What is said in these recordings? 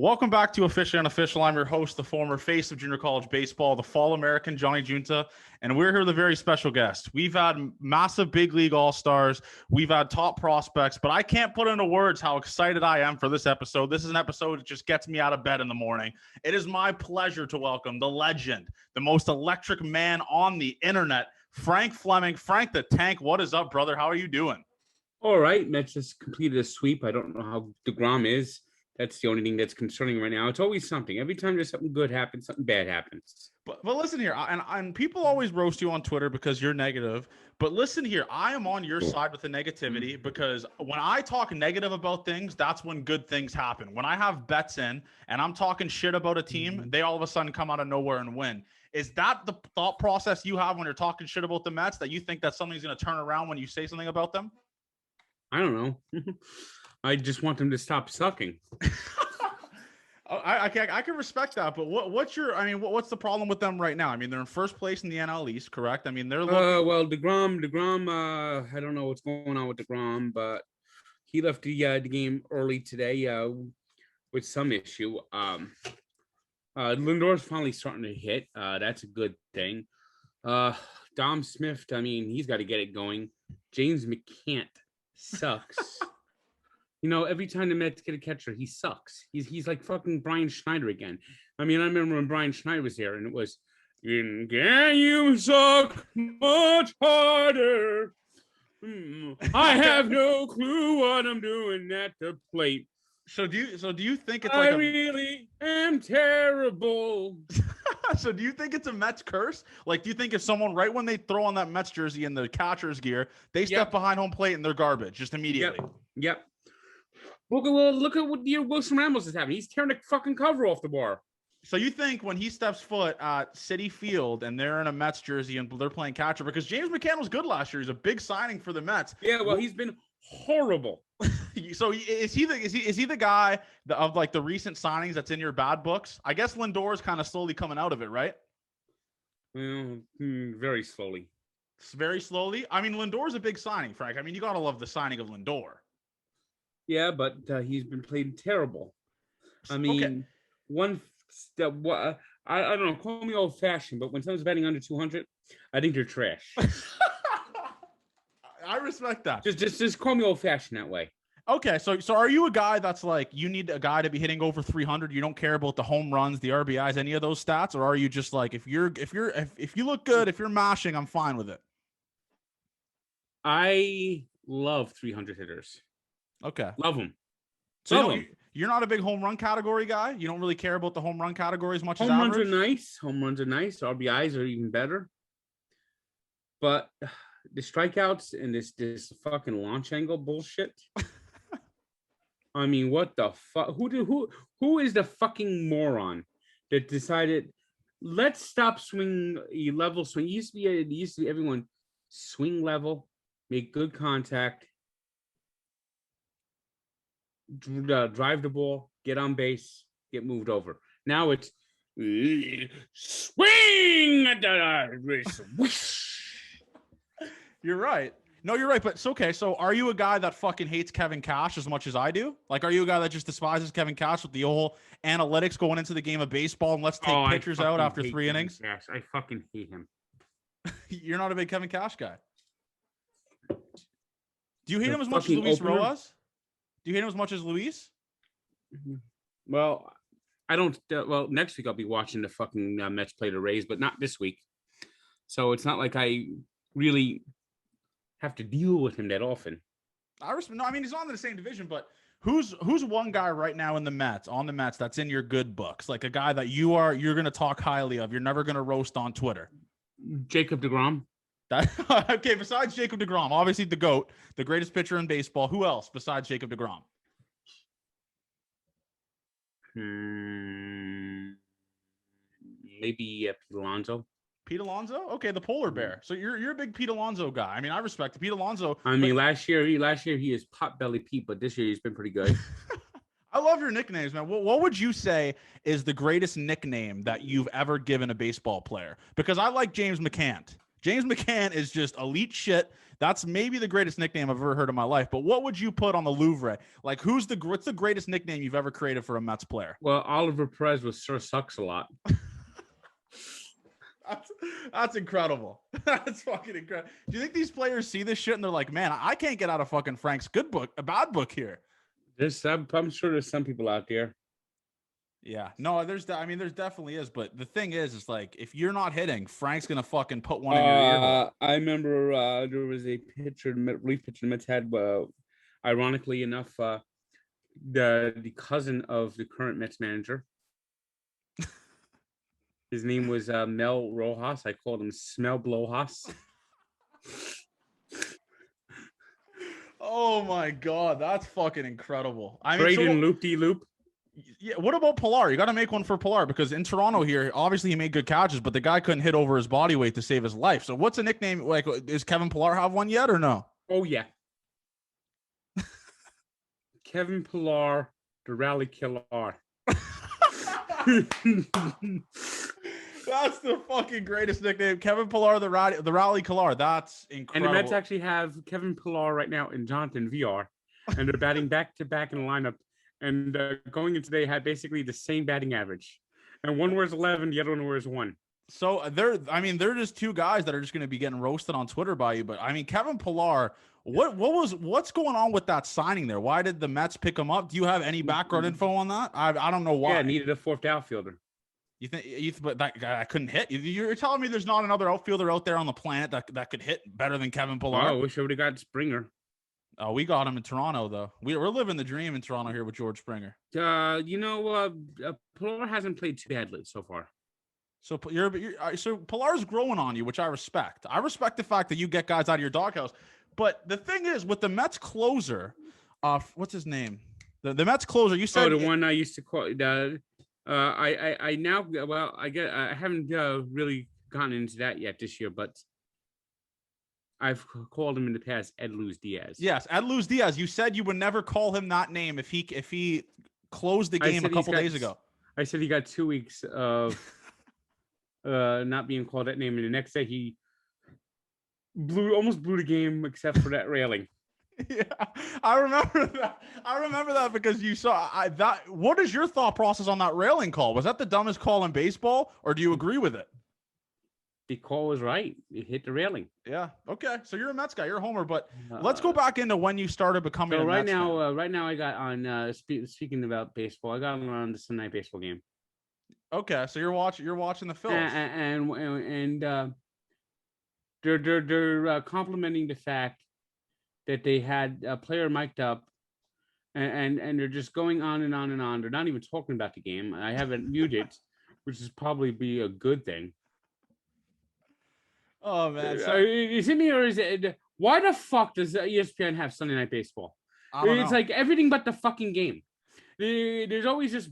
Welcome back to Officially Unofficial. I'm your host, the former face of junior college baseball, the Fall American Johnny Junta, and we're here with a very special guest. We've had massive big league all-stars. We've had top prospects, but I can't put into words how excited I am for this episode. This is an episode that just gets me out of bed in the morning. It is my pleasure to welcome the legend, the most electric man on the internet, Frank Fleming. Frank the Tank, what is up, brother? How are you doing? All right, Mets just completed a sweep. I don't know how DeGrom is. That's the only thing that's concerning right now. It's always something. Every time there's something good happens, something bad happens. But listen here, and people always roast you on Twitter because you're negative. But listen here, I am on your side with the negativity because when I talk negative about things, that's when good things happen. When I have bets in and I'm talking shit about a team, they all of a sudden come out of nowhere and win. Is that the thought process you have when you're talking shit about the Mets, that you think that something's going to turn around when you say something about them? I don't know. I just want them to stop sucking. I can respect that, but what's the problem with them right now? I mean, they're in first place in the NL East, correct? I mean, they're well, DeGrom. I don't know what's going on with DeGrom, but he left the game early today with some issue. Lindor's finally starting to hit. That's a good thing. Dom Smith. I mean, he's got to get it going. James McCann sucks. You know, every time the Mets get a catcher, he sucks. He's like fucking Brian Schneider again. I mean, I remember when Brian Schneider was here, and it was, "Can you suck much harder? I have no clue what I'm doing at the plate." So do you think it's I really am terrible. So do you think it's a Mets curse? Like, do you think if someone, right when they throw on that Mets jersey in the catcher's gear, they step behind home plate and they're garbage just immediately? Yep. Look at what Wilson Ramos is having. He's tearing the fucking cover off the bar. So you think when he steps foot at Citi Field and they're in a Mets jersey and they're playing catcher, because James McCann was good last year. He's a big signing for the Mets. Yeah, well, he's been horrible. So is he the guy of like the recent signings that's in your bad books? I guess Lindor is kind of slowly coming out of it, right? Well, very slowly. Very slowly. I mean, Lindor's a big signing, Frank. I mean, you gotta love the signing of Lindor. Yeah, but he's been playing terrible. I mean, one step. I don't know. Call me old fashioned, but when someone's betting under 200, I think they're trash. I respect that. Just call me old fashioned that way. Okay, so are you a guy that's like, you need a guy to be hitting over 300? You don't care about the home runs, the RBIs, any of those stats, or are you just like, if you look good, if you're mashing, I'm fine with it? I love 300 hitters. Okay, love them. So you're not a big home run category guy. You don't really care about the home run category as much as average. Home runs are nice. RBIs are even better. But the strikeouts and this fucking launch angle bullshit. I mean, what the fuck? Who is the fucking moron that decided, let's stop swing level swing? It used to be everyone swing level, make good contact, drive the ball, get on base, get moved over. Now it's swing. You're right. No, you're right. But it's okay. So are you a guy that fucking hates Kevin Cash as much as I do? Like, are you a guy that just despises Kevin Cash with the whole analytics going into the game of baseball and let's take pitchers out after 3 innings? Yes, I fucking hate him. You're not a big Kevin Cash guy. Do you hate him as much as Luis Rojas? Do you hate him as much as Luis? Well, I don't. Next week I'll be watching the fucking Mets play the Rays, but not this week. So it's not like I really have to deal with him that often. No, I mean, he's on the same division, but who's one guy right now on the Mets that's in your good books? Like a guy that you're going to talk highly of. You're never going to roast on Twitter. Jacob DeGrom. Okay, besides Jacob DeGrom, obviously the GOAT, the greatest pitcher in baseball. Who else besides Jacob DeGrom? Maybe Pete Alonso. Pete Alonso? Okay, the polar bear. So you're a big Pete Alonso guy. I mean, I respect the Pete Alonso. I mean, last year he is Potbelly Pete, but this year he's been pretty good. I love your nicknames, man. What would you say is the greatest nickname that you've ever given a baseball player? Because I like James McCann. James McCann is just elite shit. That's maybe the greatest nickname I've ever heard in my life. But what would you put on the Louvre? Like, what's the greatest nickname you've ever created for a Mets player? Well, Oliver Perez was sure sucks a lot. That's incredible. That's fucking incredible. Do you think these players see this shit and they're like, man, I can't get out of fucking Frank's a bad book here? I'm sure there's some people out there. Yeah, no, there's definitely is, but the thing is like if you're not hitting, Frank's gonna fucking put one in your ear hole. I remember there was a relief pitcher the Mets had. Ironically enough, the cousin of the current Mets manager. His name was Mel Rojas. I called him Smell Blowhouse. Oh my god, that's fucking incredible. I mean, Braden Loop-de-Loop. Yeah, what about Pilar? You got to make one for Pilar because in Toronto here, obviously he made good catches, but the guy couldn't hit over his body weight to save his life. So what's a nickname? Like, does Kevin Pilar have one yet or no? Oh yeah, Kevin Pilar, the Rally Killer. That's the fucking greatest nickname, Kevin Pilar, the Rally Killer. That's incredible. And the Mets actually have Kevin Pilar right now and Jonathan VR, and they're batting back to back in the lineup. And going in today had basically the same batting average, and one wears 11, the other one wears 1. So they're just two guys that are just going to be getting roasted on Twitter by you. But I mean, Kevin Pilar, what's going on with that signing there? Why did the Mets pick him up? Do you have any background info on that? I don't know why. Yeah, needed a fourth outfielder. But that guy couldn't hit. You're telling me there's not another outfielder out there on the planet that could hit better than Kevin Pilar? Oh, I wish I would have got Springer. Oh, we got him in Toronto though. We're living the dream in Toronto here with George Springer. Pilar hasn't played too badly so far. So so Pilar's growing on you, which I respect. I respect the fact that you get guys out of your doghouse. But the thing is, with the Mets closer, what's his name? The Mets closer. You said the one I used to call. I haven't really gotten into that yet this year, but I've called him in the past Ed Luz Diaz. Yes, Ed Luz Diaz. You said you would never call him that name if he closed the game a couple days ago. I said he got 2 weeks of not being called that name, and the next day he almost blew the game except for that railing. Yeah, I remember that because you saw that. What is your thought process on that railing call? Was that the dumbest call in baseball, or do you agree with it? The call was right. It hit the railing. Yeah. Okay. So you're a Mets guy. You're a homer. But let's go back into when you started becoming. So a right Mets now, fan. right now, I got on. Speaking about baseball, I got on the Sunday night baseball game. Okay. So you're watching the Phils, and they're complimenting the fact that they had a player mic'd up, and they're just going on and on and on. They're not even talking about the game. I haven't muted, which is probably be a good thing. Oh man, so, is it me or is it? Why the fuck does ESPN have Sunday Night Baseball? It's like everything but the fucking game. There's always just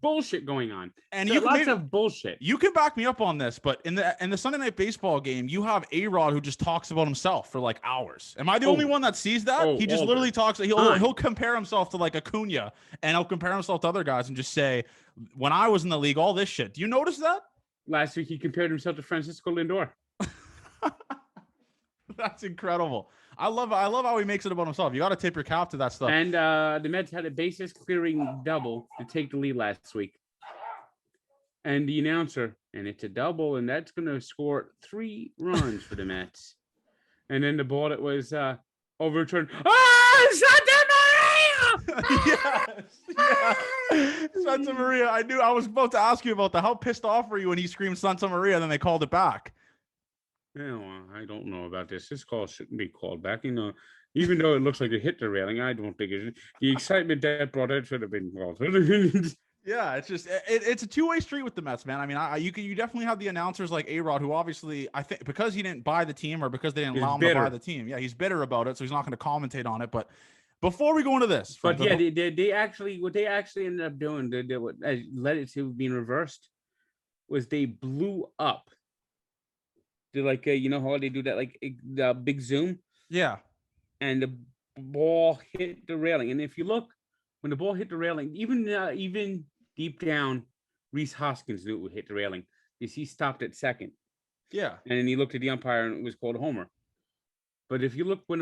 bullshit going on, and lots of bullshit. You can back me up on this, but in the Sunday Night Baseball game, you have A-Rod who just talks about himself for like hours. Am I the only one that sees that? He just literally talks. He'll compare himself to like Acuna, and he'll compare himself to other guys and just say, "When I was in the league, all this shit." Do you notice that? Last week, he compared himself to Francisco Lindor. That's incredible. I love how he makes it about himself. You got to tip your cap to that stuff. And the Mets had a bases clearing double to take the lead last week. And the announcer, and it's a double, and that's going to score 3 runs for the Mets. And then the ball that was overturned. Oh, Santa Maria! Yes. Santa Maria. I was about to ask you about that. How pissed off were you when he screamed Santa Maria and then they called it back? Yeah, well, I don't know about this. This call shouldn't be called back. Even though it looks like it hit the railing, I don't think the excitement that brought it should have been called. Yeah, it's just it's a two-way street with the Mets, man. I mean, you definitely have the announcers like A-Rod, who obviously I think because he didn't buy the team or because they didn't allow him to buy the team. Yeah, he's bitter about it, so he's not going to commentate on it. But before we go into this, but yeah, they actually what they actually ended up doing, they led it to being reversed, was they blew up. They're like, you know how they do that, like the big zoom? Yeah. And the ball hit the railing. And if you look, when the ball hit the railing, even deep down, Reese Hoskins knew it would hit the railing because he stopped at second. Yeah. And then he looked at the umpire and it was called a homer. But if you look when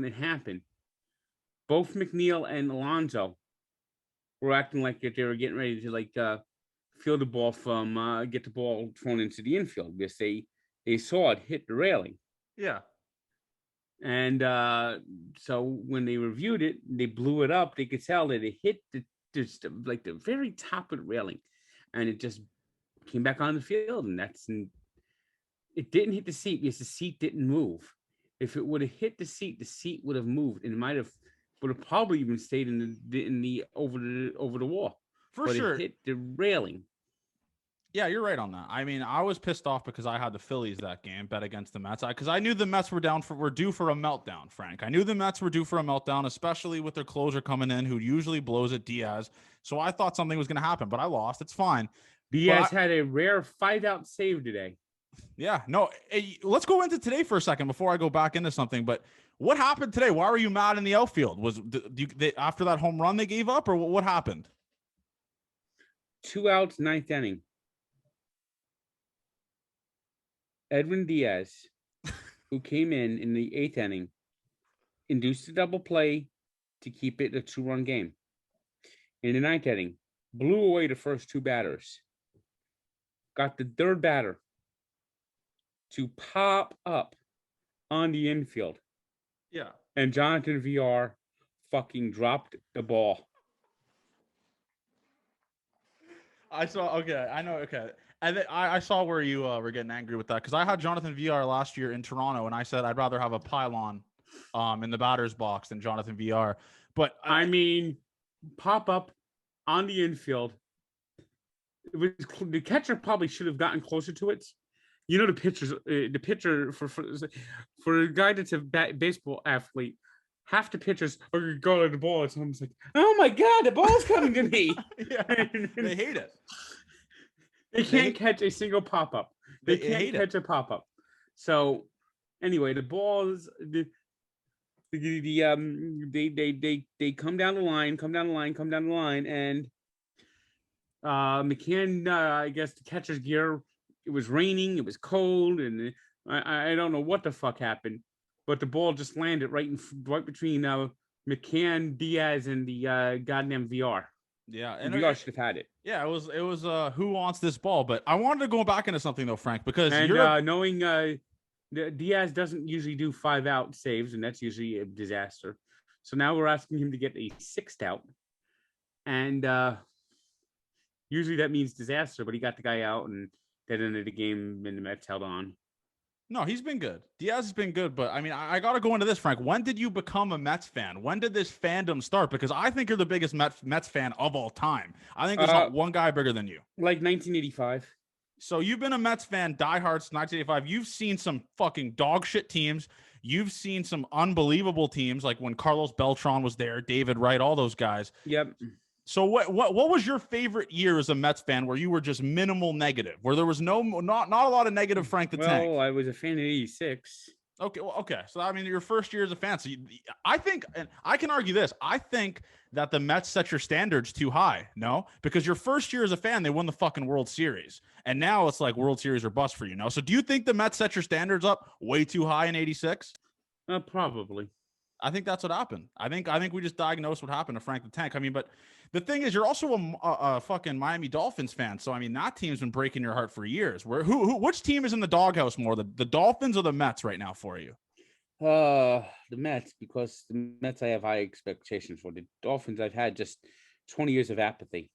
it happened, both McNeil and Alonso were acting like they were getting ready to field the ball from get the ball thrown into the infield because they saw it hit the railing. Yeah. And so when they reviewed it, they blew it up. They could tell that it hit the very top of the railing, and it just came back on the field. And it didn't hit the seat because the seat didn't move. If it would have hit the seat would have moved, and it would have probably even stayed in the over the wall. For But sure. it hit the railing. Yeah, you're right on that. I mean, I was pissed off because I had the Phillies that game, bet against the Mets. Because I knew the Mets were due for a meltdown, Frank. I knew the Mets were due for a meltdown, especially with their closer coming in, who usually blows it, Diaz. So I thought something was going to happen, but I lost. It's fine. Diaz had a rare 5-out save today. Yeah, no. Let's go into today for a second before I go back into something. But what happened today? Why were you mad in the outfield? Was after that home run they gave up, or what happened? 2 outs, 9th inning. Edwin Diaz, who came in the 8th inning, induced a double play to keep it a 2-run game. In the 9th inning, blew away the first 2 batters. Got the 3rd batter to pop up on the infield. Yeah. And Jonathan VR fucking dropped the ball. I saw. Okay, I know. Okay, and I saw where you were getting angry with that because I had Jonathan VR last year in Toronto, and I said I'd rather have a pylon, in the batter's box than Jonathan VR. But I mean, pop up on the infield. The catcher probably should have gotten closer to it. You know, the pitcher for a guy that's a baseball athlete, half the pitchers are going to the ball. It's almost like, oh my god, the ball's coming to me. Yeah, they hate it. They can't catch a single pop up. They can't catch a pop up. So anyway, the balls they come down the line, and McCann, I guess the catcher's gear. It was raining. It was cold, and I don't know what the fuck happened, but the ball just landed right between McCann, Diaz, and the goddamn VR. Yeah, and VR should have had it. Yeah, it was who wants this ball? But I wanted to go back into something though, Frank, because knowing Diaz doesn't usually do 5-out saves, and that's usually a disaster. So now we're asking him to get a 6th out, and usually that means disaster. But he got the guy out, and that ended the game, and the Mets held on. No, he's been good. Diaz has been good, but I mean, I got to go into this, Frank. When did you become a Mets fan? When did this fandom start? Because I think you're the biggest Mets fan of all time. I think there's not one guy bigger than you. Like 1985. So you've been a Mets fan, diehard since 1985. You've seen some fucking dog shit teams. You've seen some unbelievable teams, like when Carlos Beltran was there, David Wright, all those guys. Yep. So what was your favorite year as a Mets fan where you were just minimal negative, where there was not a lot of negative Frank the Tank? Well, I was a fan in '86. Okay. So I mean, your first year as a fan. So I think, and I can argue this. I think that the Mets set your standards too high. No, because your first year as a fan, they won the fucking World Series, and now it's like World Series or bust for you. No. So do you think the Mets set your standards up way too high in '86? Probably. I think that's what happened. I think we just diagnosed what happened to Frank the Tank. I mean, but the thing is, you're also a fucking Miami Dolphins fan. So, I mean, that team's been breaking your heart for years. Which team is in the doghouse more, the Dolphins or the Mets right now for you? The Mets, because the Mets I have high expectations for. The Dolphins I've had just 20 years of apathy.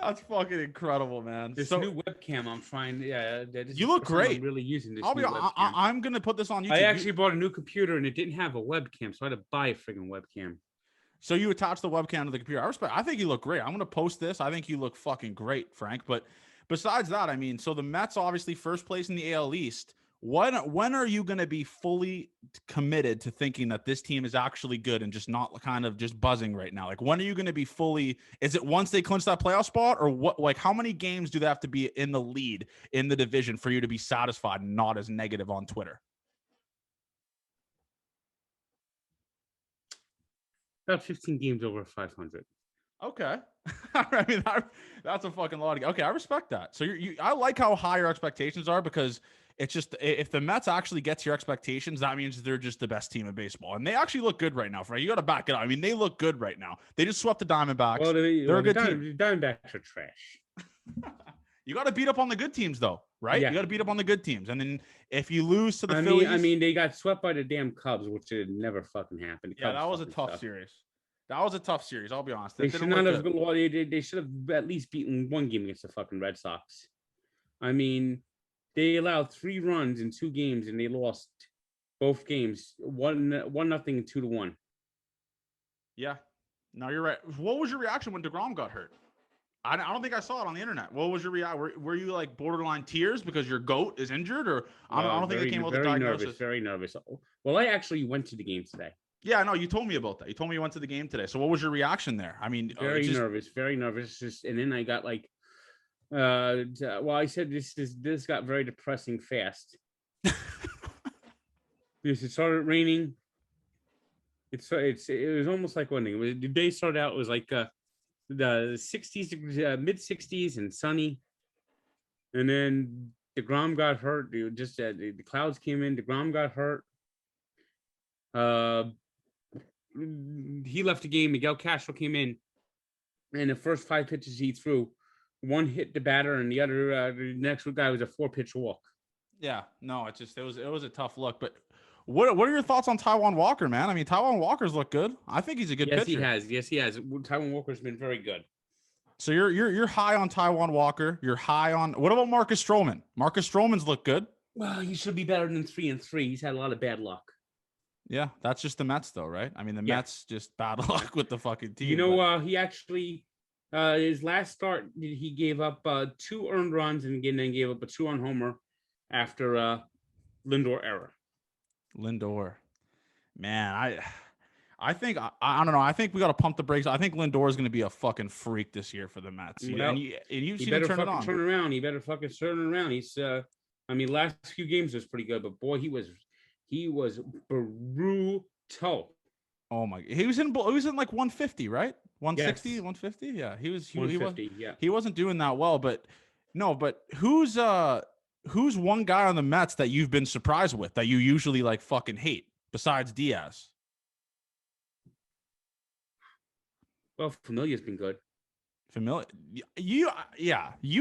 That's fucking incredible, man. This new webcam I'm trying. Yeah, you look great. I'm really using this. I'm gonna put this on YouTube. I actually bought a new computer and it didn't have a webcam, so I had to buy a friggin' webcam. So you attach the webcam to the computer. I think you look great. I'm gonna post this. I think you look fucking great, Frank. But besides that, I mean, so the Mets obviously first place in the AL East. When are you going to be fully committed to thinking that this team is actually good and just not kind of just buzzing right now? Like, when are you going to be fully? Is it once they clinch that playoff spot, or what? Like, how many games do they have to be in the lead in the division for you to be satisfied and not as negative on Twitter? About 15 games over 500. Okay. I mean, that's a fucking lot. Okay, I respect that. So I like how high your expectations are because it's just if the Mets actually get to your expectations, that means they're just the best team in baseball, and they actually look good right now. Frank, you got to back it up. I mean, they look good right now. They just swept the Diamondbacks. They're a good team. The Diamondbacks are trash. You got to beat up on the good teams, though, right? Yeah. You got to beat up on the good teams, and then if you lose to the I Phillies, mean, they got swept by the damn Cubs, which would never fucking happen. The yeah, Cubs that was a fucking tough suck. series. That was a tough series. I'll be honest. They It should didn't not look have. good. They should have at least beaten one game against the fucking Red Sox. I mean, they allowed 3 runs in 2 games, and they lost both games 1-0 and 2-1. Yeah, no, you're right. What was your reaction when DeGrom got hurt? I don't think I saw it on the internet. What was your reaction? Were you like borderline tears because your goat is injured, or I don't think it came with the diagnosis. Very nervous. Well, I actually went to the game today. Yeah, no, you told me about that. You told me you went to the game today. So what was your reaction there? I mean, very nervous. Just and then I got like, well, I said this got very depressing fast. Because it started raining. It was almost like one thing. The day started out, it was like the 60s, mid 60s and sunny, and then DeGrom got hurt. Dude, just the clouds came in. DeGrom got hurt. He left the game. Miguel Castro came in, and the first 5 pitches he threw, one hit the batter, and the other the next guy was a 4-pitch walk. Yeah, no, it was a tough look. But what are your thoughts on Taijuan Walker, man? I mean, Taijuan Walker's looked good. I think he's a good pitcher. Yes, he has. Taijuan Walker's been very good. So you're high on Taijuan Walker. You're high on what about Marcus Stroman? Marcus Stroman's looked good. Well, he should be better than 3-3. He's had a lot of bad luck. Yeah, that's just the Mets, though, right? I mean, the Mets just bad luck with the fucking team. You know, he actually his last start he gave up 2 earned runs and then gave up a 2-run homer after Lindor error. Lindor, man, I think I don't know. I think we got to pump the brakes. I think Lindor is going to be a fucking freak this year for the Mets. Well, and you've seen him turn it on. Turn around. He better fucking turn it around. He's I mean, last few games was pretty good, but boy, he was brutal. Oh my! He was in like 150, right? 160, yes. 150. Yeah, he was. 150. He wasn't doing that well, but no. But who's one guy on the Mets that you've been surprised with that you usually like fucking hate besides Diaz? Well, Familia's been good. Familia, you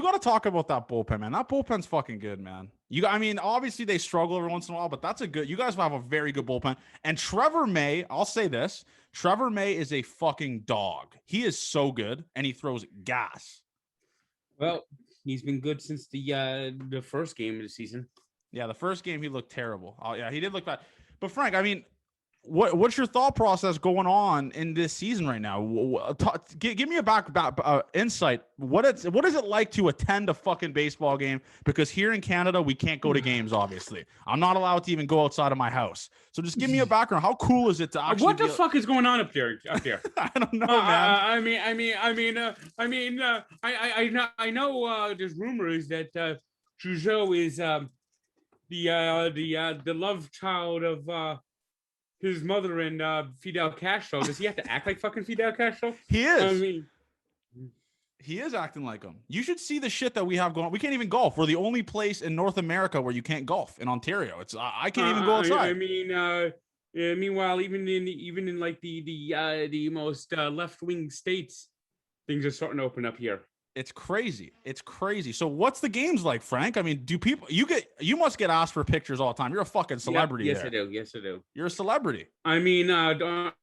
got to talk about that bullpen, man. That bullpen's fucking good, man. I mean, obviously they struggle every once in a while, but you guys have a very good bullpen. And Trevor May, I'll say this, Trevor May is a fucking dog. He is so good, and he throws gas. Well, he's been good since the first game of the season. Yeah, the first game he looked terrible. Oh yeah, he did look bad. But Frank, I mean, what's your thought process going on in this season right now? Give me a back insight. What is it like to attend a fucking baseball game? Because here in Canada, we can't go to games. Obviously, I'm not allowed to even go outside of my house. So just give me a background. How cool is it to actually? What the fuck is going on up there? I don't know, man. I know. There's rumors that Trudeau is the love child of his mother and Fidel Castro. Does he have to act like fucking Fidel Castro? He is. I mean, he is acting like him. You should see the shit that we have going on. We can't even golf. We're the only place in North America where you can't golf in Ontario. I can't even go outside. I mean, meanwhile, even in like the most left-wing states, things are starting to open up here. It's crazy. So what's the games like, Frank? I mean, do people you must get asked for pictures all the time. You're a fucking celebrity. Yes, I do. You're a celebrity. I mean, aren't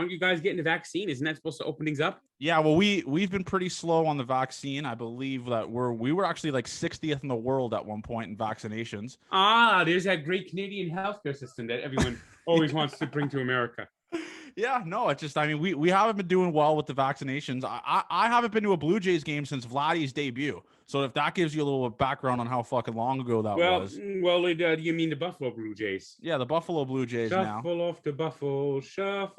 you guys getting the vaccine? Isn't that supposed to open things up? Yeah, well, we've been pretty slow on the vaccine. I believe that we were actually like 60th in the world at one point in vaccinations. There's that great Canadian healthcare system that everyone always wants to bring to America. Yeah, no, it's just, I mean, we haven't been doing well with the vaccinations. I haven't been to a Blue Jays game since Vladdy's debut. So if that gives you a little background on how fucking long ago that was. Well, you mean the Buffalo Blue Jays? Yeah, the Buffalo Blue Jays now. Shuffle off the Buffalo. So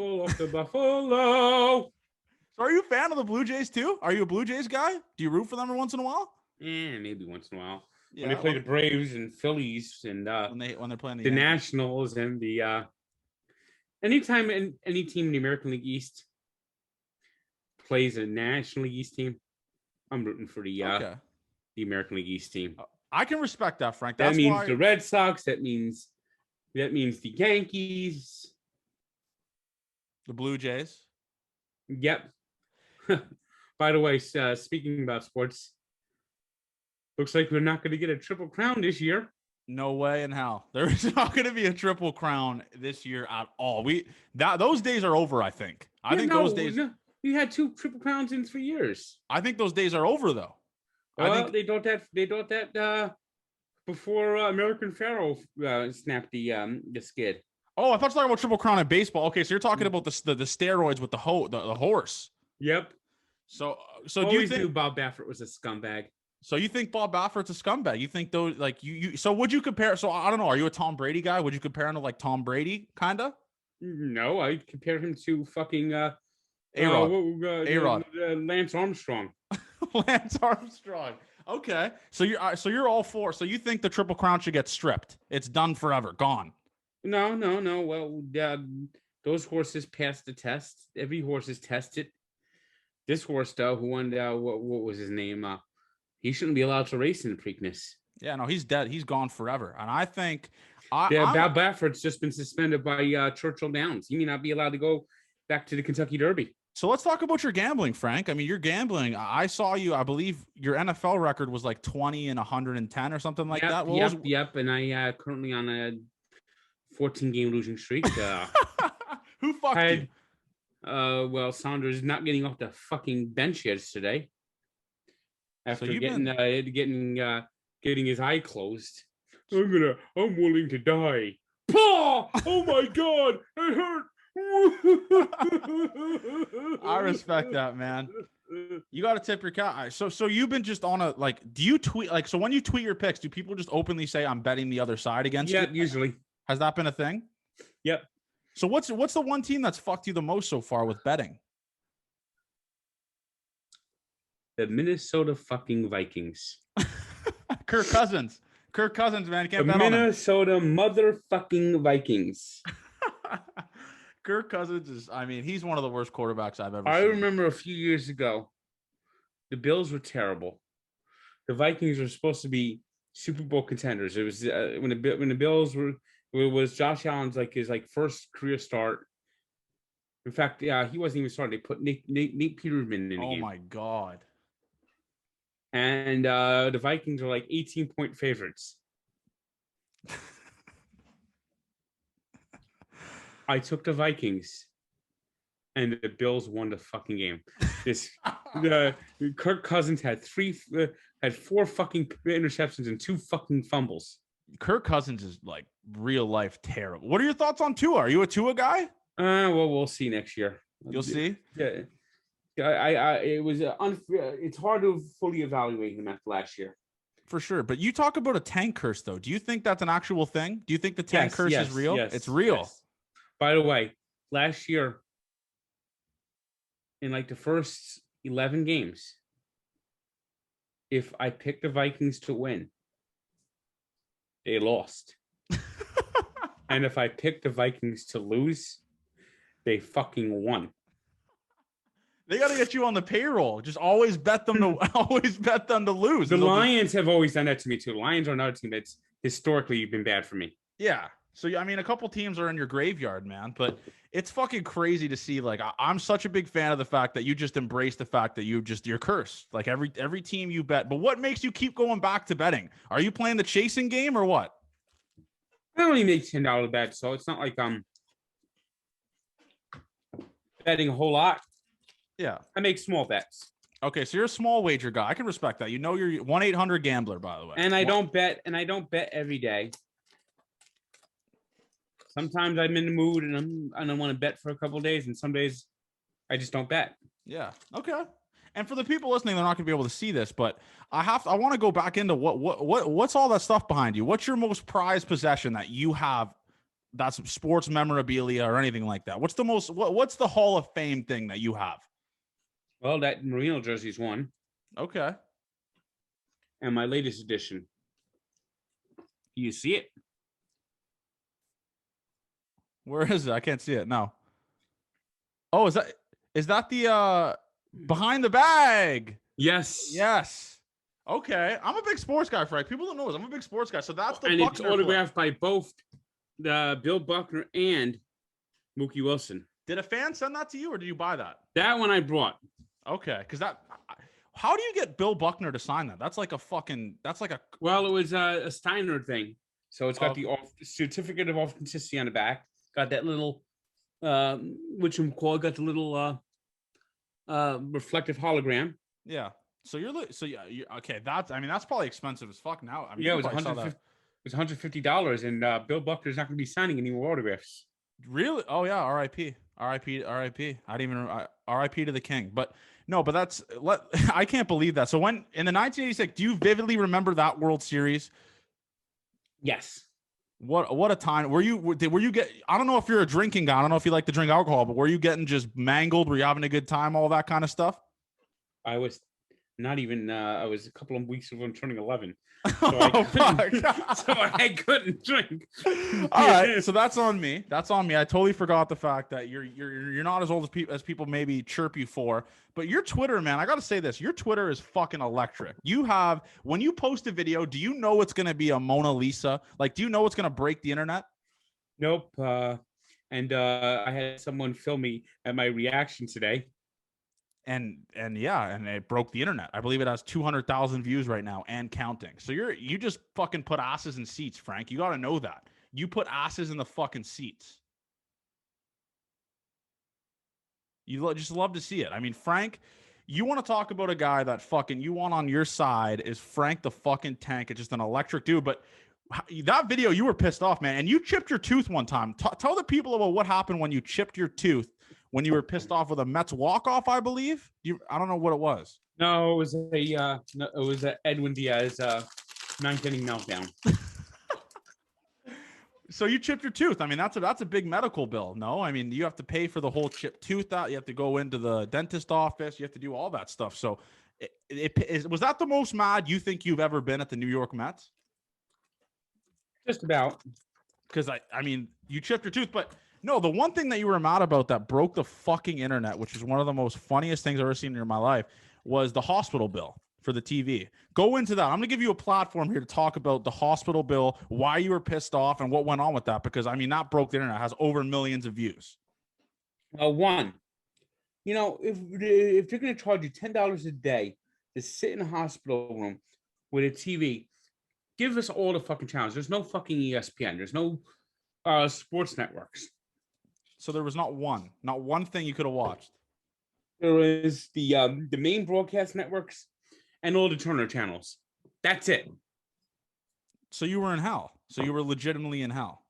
are you a fan of the Blue Jays too? Are you a Blue Jays guy? Do you root for them every once in a while? Maybe once in a while. Yeah, when they play the Braves and Phillies and when they're playing the Nationals and the any team in the American League East plays a National League East team, I'm rooting for the Okay. the American League East team. I can respect that, Frank. That That's means why the Red Sox. That means the Yankees. the Blue Jays. Yep. By the way, speaking about sports, looks like we're not going to get a triple crown this year. No way in hell. There is not going to be a triple crown this year at all. Those days are over, I think. I think those days. No, you had 2 triple crowns in 3 years. I think those days are over, though. Well, I think they don't that before American Pharaoh snapped the skid. Oh, I thought you were talking about triple crown in baseball. Okay, so you're talking about the steroids with the horse. Yep. So Always do you think knew Bob Baffert was a scumbag? So you think Bob Baffert's a scumbag? You think those like you so would you compare? So I don't know. Are you a Tom Brady guy? Would you compare him to like Tom Brady, kinda? No, I compare him to fucking A-Rod. A-Rod. Lance Armstrong. Lance Armstrong. Okay, so you're all for. So you think the triple crown should get stripped? It's done forever, gone. No. Well, those horses passed the test. Every horse is tested. This horse, though, who won, what was his name? He shouldn't be allowed to race in the Preakness. Yeah, no, he's dead. He's gone forever. And I think, Bob Baffert's just been suspended by Churchill Downs. He may not be allowed to go back to the Kentucky Derby. So let's talk about your gambling, Frank. I mean, you're gambling. I saw you. I believe your NFL record was like 20 and 110 or something like that. Yep. And I currently on a 14-game losing streak. Who fucked you? Well, Saunders not getting off the fucking bench yesterday after getting his eye closed. I'm willing to die. Paw! Oh my God, it hurt. I respect that, man. You got to tip your cap. So you've been just on a like. Do you tweet like? So when you tweet your picks, do people just openly say I'm betting the other side against you? Yeah, usually. Has that been a thing? Yep. So what's the one team that's fucked you the most so far with betting? The Minnesota fucking Vikings. Kirk Cousins, man. You can't bet Minnesota motherfucking Vikings. Kirk Cousins is, I mean, he's one of the worst quarterbacks I've ever seen. I remember a few years ago, the Bills were terrible. The Vikings were supposed to be Super Bowl contenders. It was when the Bills were. It was Josh Allen's his first career start. In fact, he wasn't even starting. They put Nate Peterman in the game. Oh my God! And the Vikings are 18-point favorites. I took the Vikings, and the Bills won the fucking game. Kirk Cousins had 4 fucking interceptions and 2 fucking fumbles. Kirk Cousins is real life terrible. What are your thoughts on Tua? Are you a Tua guy? Well, we'll see next year. You'll see. Yeah, it was unfair. It's hard to fully evaluate him after last year. For sure, but you talk about a tank curse though. Do you think that's an actual thing? Do you think the tank curse is real? Yes, it's real. Yes. By the way, last year in the first 11 games, if I picked the Vikings to win, they lost. And if I picked the Vikings to lose, they fucking won. They got to get you on the payroll. Just always bet them to lose. The Lions have always done that to me too. The Lions are another team that's historically been bad for me. Yeah. So I mean, a couple teams are in your graveyard, man. But it's fucking crazy to see. I'm such a big fan of the fact that you just embrace the fact that you're cursed. Every team you bet. But what makes you keep going back to betting? Are you playing the chasing game or what? I only make $10 bets, so it's not like I'm betting a whole lot. Yeah. I make small bets. Okay, so you're a small wager guy. I can respect that. You're 1-800-GAMBLER, by the way. And I don't bet every day. Sometimes I'm in the mood and I want to bet for a couple of days, and some days I just don't bet. Yeah. Okay. And for the people listening, they're not going to be able to see this, but I want to go back into what's all that stuff behind you. What's your most prized possession that you have? That's sports memorabilia or anything like that. What's the Hall of Fame thing that you have? Well, that Marino jersey's one. Okay. And my latest edition. You see it? Where is it? I can't see it. No. Oh, is that Behind the bag. Yes. Yes. Okay. I'm a big sports guy, Frank. People don't know this. I'm a big sports guy. So that's the And it's Buckner clip. autographed by both Bill Buckner and Mookie Wilson. Did a fan send that to you, or did you buy that? That one I brought. Okay, because how do you get Bill Buckner to sign that? That's like a. Well, it was a Steiner thing. So it's got the certificate of authenticity on the back. Got that little, got the little reflective hologram. Yeah. So you're okay. That's probably expensive as fuck now. I mean, yeah, it was $150, and Bill Buckner's not going to be signing any more autographs. Really? Oh yeah. R.I.P. R.I.P. R.I.P. I didn't even R.I.P. to the king. But no, but I can't believe that. So when in the 1986, do you vividly remember that World Series? Yes. What a time. Were you get? I don't know if you're a drinking guy. I don't know if you like to drink alcohol, but were you getting just mangled? Were you having a good time? All that kind of stuff. I was not even. I was a couple of weeks from turning 11. So I couldn't drink. All right, so that's on me. That's on me. I totally forgot the fact that you're not as old as people maybe chirp you for. But your Twitter, man, I got to say this. Your Twitter is fucking electric. When you post a video, do you know it's going to be a Mona Lisa? Like, do you know it's going to break the internet? Nope. And I had someone film me at my reaction today. And it broke the internet. I believe it has 200,000 views right now and counting. So you just fucking put asses in seats, Frank. You got to know that. You put asses in the fucking seats. You just love to see it. I mean, Frank, you want to talk about a guy that fucking you want on your side is Frank the fucking Tank. It's just an electric dude. But that video, you were pissed off, man. And you chipped your tooth one time. Tell the people about what happened when you chipped your tooth. When you were pissed off with a Mets walk-off, I believe. I don't know what it was. No, it was a Edwin Diaz ninth inning meltdown. So you chipped your tooth. I mean, that's a big medical bill. No, I mean you have to pay for the whole chipped tooth out. You have to go into the dentist office. You have to do all that stuff. So, was that the most mad you think you've ever been at the New York Mets? Just about. Because I mean, you chipped your tooth, but. No, the one thing that you were mad about that broke the fucking internet, which is one of the most funniest things I've ever seen in my life, was the hospital bill for the TV. Go into that. I'm going to give you a platform here to talk about the hospital bill, why you were pissed off, and what went on with that. Because, I mean, that broke the internet. It has over millions of views. One, if they're going to charge you $10 a day to sit in a hospital room with a TV, give us all the fucking channels. There's no fucking ESPN. There's no sports networks. So there was not one thing you could have watched. There was the main broadcast networks and all the Turner channels. That's it. So you were in hell. So you were legitimately in hell.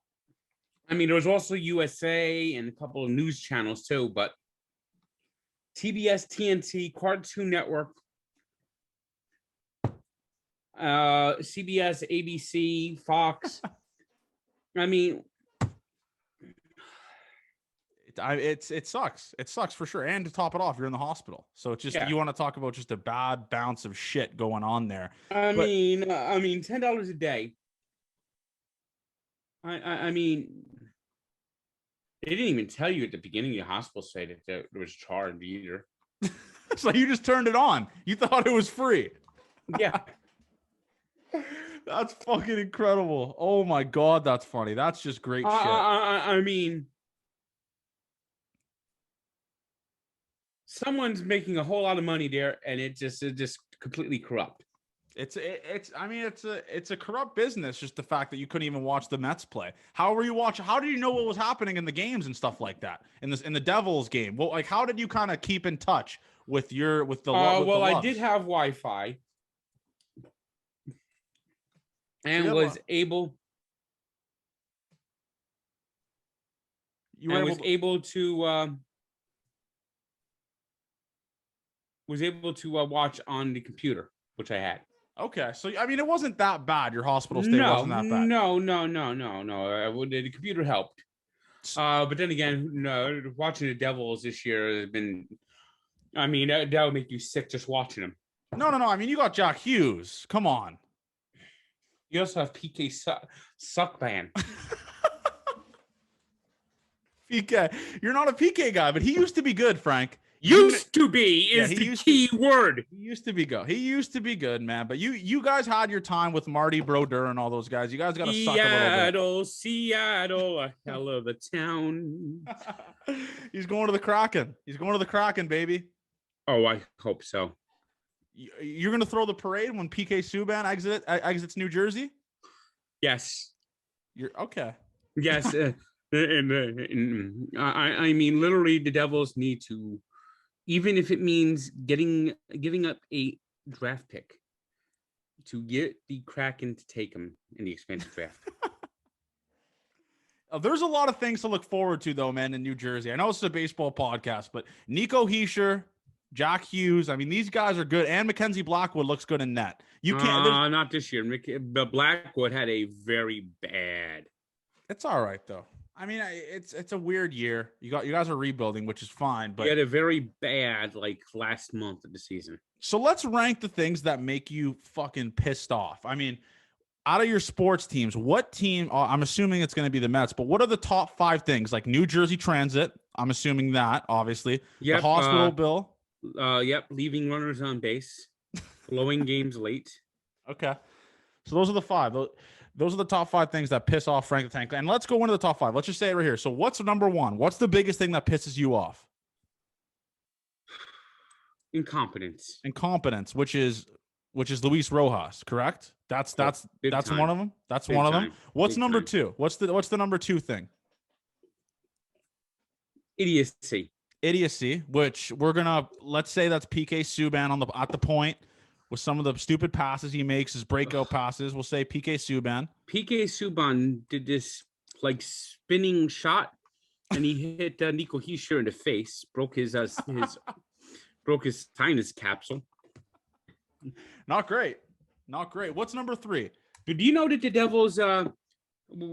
I mean, there was also USA and a couple of news channels too, but TBS, TNT, Cartoon Network, CBS, ABC, Fox. I mean, it sucks. It sucks for sure. And to top it off, you're in the hospital. So it's just You want to talk about just a bad bounce of shit going on there. I mean, $10 a day. I mean, they didn't even tell you at the beginning of the hospital stay that there was charged either. So you just turned it on. You thought it was free. Yeah. That's fucking incredible. Oh my God, that's funny. That's just great shit. I mean, someone's making a whole lot of money there, and it's just completely corrupt. It's a corrupt business. Just the fact that you couldn't even watch the Mets play. How were you watching? How did you know what was happening in the games and stuff like that? In the Devils game. Well, like how did you kind of keep in touch with the? Well, I did have Wi-Fi, and was able. Was able to watch on the computer, which I had. Okay, so I mean, it wasn't that bad. Your hospital stay wasn't that bad. No. The computer helped. But then again, watching the Devils this year has been. I mean, that would make you sick just watching them. No. I mean, you got Jack Hughes. Come on. You also have PK Suckman. PK, you're not a PK guy, but he used to be good, Frank. Used to be Yeah, is he the used key word. He used to be good. He used to be good, man. But you guys had your time with Marty Brodeur and all those guys. You guys got to suck a little Seattle, a hell of a town. bit. He's going to the Kraken. He's going to the Kraken, baby. Oh, I hope so. You're going to throw the parade when PK Subban exits New Jersey? Yes. You're okay. Yes. I mean, literally, the Devils need to, even if it means giving up a draft pick to get the Kraken to take him in the expansion draft. There's a lot of things to look forward to, though, man, in New Jersey. I know it's a baseball podcast, but Nico Hischier, Jack Hughes, I mean, these guys are good. And Mackenzie Blackwood looks good in net. You can't. Not this year. Blackwood had a very bad. It's all right, though. I mean, it's a weird year. You guys are rebuilding, which is fine. But he had a very bad last month of the season. So let's rank the things that make you fucking pissed off. I mean, out of your sports teams, what team? I'm assuming it's going to be the Mets. But what are the top 5 things? Like New Jersey Transit. I'm assuming that obviously. Yep, the hospital bill. Yep. Leaving runners on base. Blowing games late. Okay. So those are the 5. Those are the top 5 things that piss off Frank the Tank. And let's go into the top 5. Let's just say it right here. So what's number 1? What's the biggest thing that pisses you off? Incompetence, which is Luis Rojas, correct? That's one of them. That's one of them. What's number 2? What's the number 2 thing? Idiocy, which we're gonna let's say that's PK Subban at the point with some of the stupid passes he makes, his breakout passes. We'll say PK Subban. PK Subban did this spinning shot, and he hit Nico Hischier in the face, broke his sinus capsule. Not great. What's number 3? Do you know that the Devils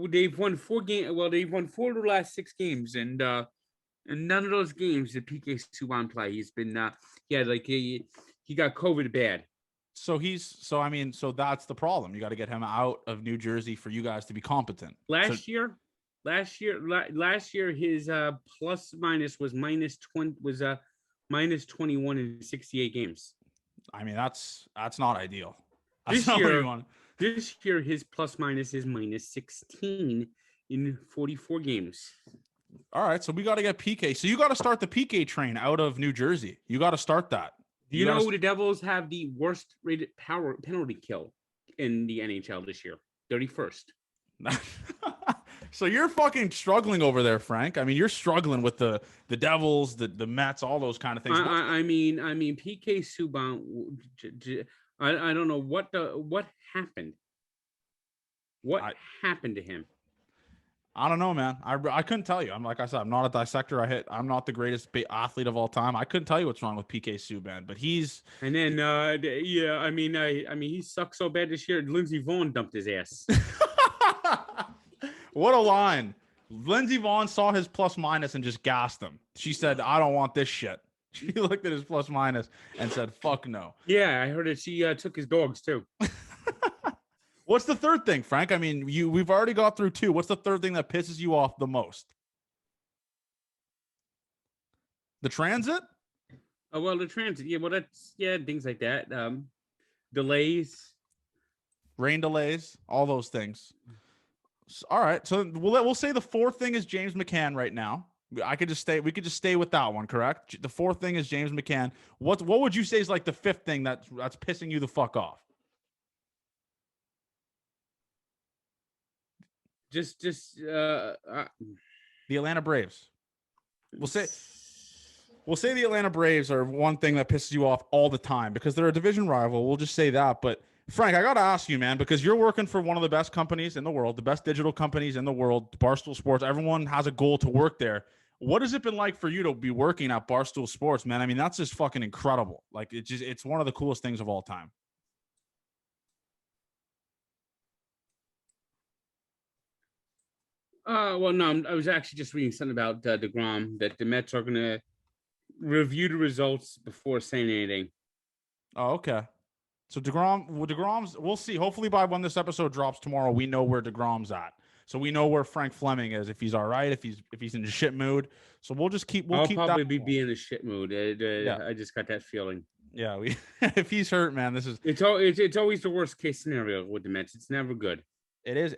they've won 4 games? Well, they've won 4 of the last 6 games, and none of those games did PK Subban play. He's been he got COVID bad. So that's the problem. You got to get him out of New Jersey for you guys to be competent. Last year his plus minus was minus 21 in 68 games. I mean, that's not ideal. This year his plus minus is minus 16 in 44 games. All right, so we got to get PK. So you got to start the PK train out of New Jersey. You got to start that. Do you know the Devils have the worst rated penalty kill in the NHL this year? 31st. So you're fucking struggling over there, Frank. I mean, you're struggling with the Devils, the Mets, all those kind of things. I mean, PK Subban. I don't know what happened. What happened to him? I don't know, man. I couldn't tell you. Like I said, I'm not a dissector. I'm not the greatest athlete of all time. I couldn't tell you what's wrong with PK Subban, but he's. And then, I mean, he sucked so bad this year. Lindsey Vonn dumped his ass. What a line! Lindsey Vonn saw his plus minus and just gassed him. She said, "I don't want this shit." She looked at his plus minus and said, "Fuck no." Yeah, I heard that she took his dogs too. What's the third thing, Frank? I mean, we've already got through 2. What's the third thing that pisses you off the most? The transit? Oh, well, the transit. Yeah, well, things like that. Delays. Rain delays, all those things. All right, so we'll say the 4th thing is James McCann right now. We could just stay with that one, correct? The 4th thing is James McCann. What would you say is like the 5th thing that's pissing you the fuck off? Just the Atlanta Braves. We'll say the Atlanta Braves are one thing that pisses you off all the time because they're a division rival. We'll just say that. But Frank, I got to ask you, man, because you're working for one of the best companies in the world, the best digital companies in the world, Barstool Sports. Everyone has a goal to work there. What has it been like for you to be working at Barstool Sports, man? I mean, that's just fucking incredible. Like, it's one of the coolest things of all time. Well, no, I was actually just reading something about DeGrom, that the Mets are going to review the results before saying anything. Oh, okay. So DeGrom's, we'll see. Hopefully by when this episode drops tomorrow, we know where DeGrom's at. So we know where Frank Fleming is, if he's all right, if he's in a shit mood. So we'll I'll keep probably that. be in a shit mood. Yeah. I just got that feeling. Yeah, if he's hurt, man, this is It's always the worst case scenario with the Mets. It's never good. it is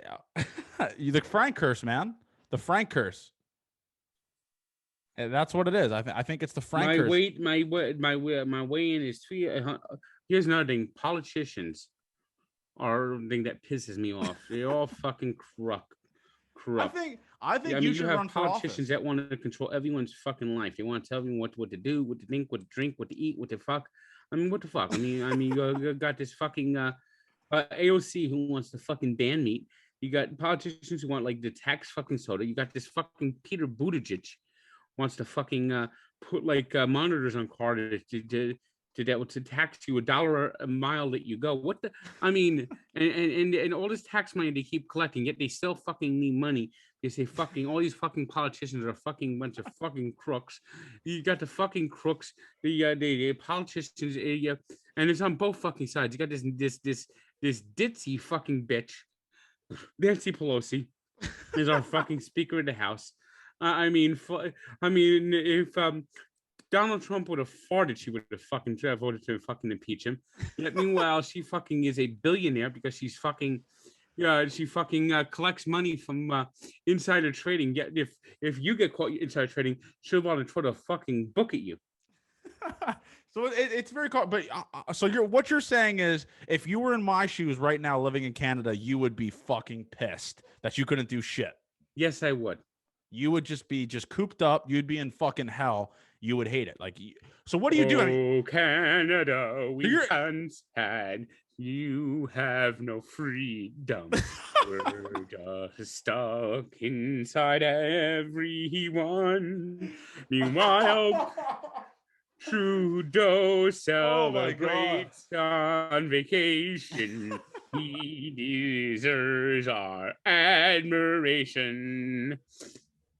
the Frank curse, man. The Frank curse. And that's what it is. I think it's the Frank curse. My weigh in is three. Here's another thing: politicians are the thing that pisses me off. They're all fucking corrupt. I think you should have run for politicians office. that want to control everyone's fucking life. They want to tell everyone what to do, what to think, what to drink, what to eat, what to fuck. I mean, what the fuck? You got this fucking AOC who wants to fucking ban meat. You got politicians who want like the tax fucking soda. You got this fucking Peter Buttigieg wants to fucking put like monitors on cars to tax you $1 a mile that you go. What the? I mean, and all this tax money they keep collecting, yet they still fucking need money. They say fucking all these fucking politicians are a fucking bunch of fucking crooks. You got the fucking crooks, the politicians, and it's on both fucking sides. You got this ditzy fucking bitch, Nancy Pelosi, is our fucking Speaker of the House. If Donald Trump would have farted, she would have fucking voted to fucking impeach him. Yet meanwhile, she fucking is a billionaire because she's fucking, she fucking collects money from insider trading. Yet if you get caught insider trading, she'll want to try to fucking book at you. So it's very cool. But so what you're saying is, if you were in my shoes right now, living in Canada, you would be fucking pissed that you couldn't do shit. Yes, I would. You would just be cooped up. You'd be in fucking hell. You would hate it. So what do you do? Oh, Canada, we once had. You have no freedom. We're just stuck inside everyone. Meanwhile, Trudeau celebrates on vacation. He deserves our admiration.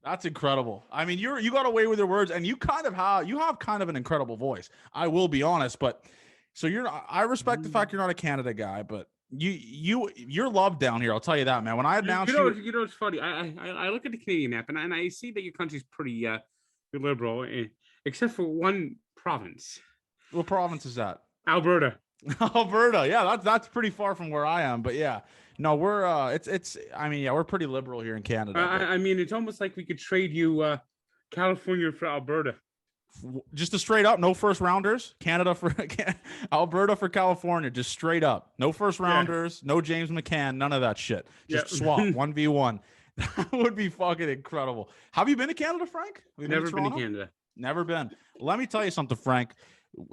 That's incredible. I mean, you got away with your words, and you have kind of an incredible voice. I will be honest, but so I respect the fact you're not a Canada guy, but you're loved down here. I'll tell you that, man. When I announced it's funny. I look at the Canadian map and I see that your country's pretty liberal, except for one province. What province is that? Alberta. Alberta. Yeah, that's pretty far from where I am, but yeah. No, we're we're pretty liberal here in Canada. It's almost like we could trade you California for Alberta. Just a straight up, no first rounders. Canada for Alberta for California, just straight up. No first rounders, no James McCann, none of that shit. Just swap 1v1. That would be fucking incredible. Have you been to Canada, Frank? Never been to Canada. Never been. Let me tell you something, Frank.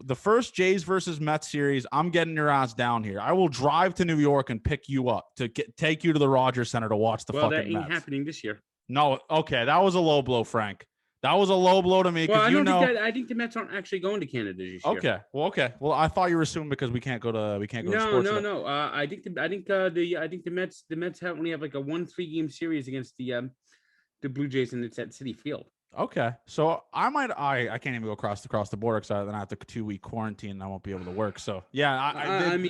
The first Jays versus Mets series, I'm getting your ass down here. I will drive to New York and pick you up to take you to the Rogers Center to watch the fucking Mets. Well, that ain't happening this year. No, okay, that was a low blow, Frank. That was a low blow to me. Well, I think the Mets aren't actually going to Canada this year. Okay. Well, I thought you were assuming because we can't go to sports. No. I think the Mets only have like a 1-3 game series against the Blue Jays, and it's at Citi Field. Okay, so I can't even go across the border because then I have to 2-week quarantine and I won't be able to work. So yeah,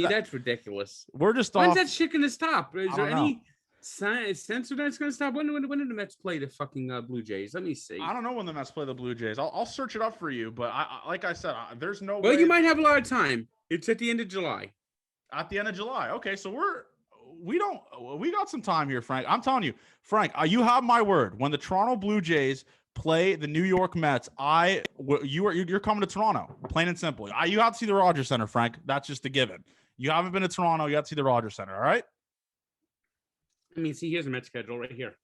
that's ridiculous. We're just when's off. That shit gonna stop? Is there any sense of that's gonna stop? When do the Mets play the fucking Blue Jays? Let me see. I don't know when the Mets play the Blue Jays. I'll search it up for you, but like I said, there's no. Well, you might have a lot of time. It's at the end of July. At the end of July. Okay, so we got some time here, Frank. I'm telling you, Frank, you have my word. When the Toronto Blue Jays play the New York Mets, you're coming to Toronto, plain and simple. You have to see the Rogers Center, Frank. That's just a given. You haven't been to Toronto, you have to see the Rogers Center, all right? See, here's the Mets schedule right here.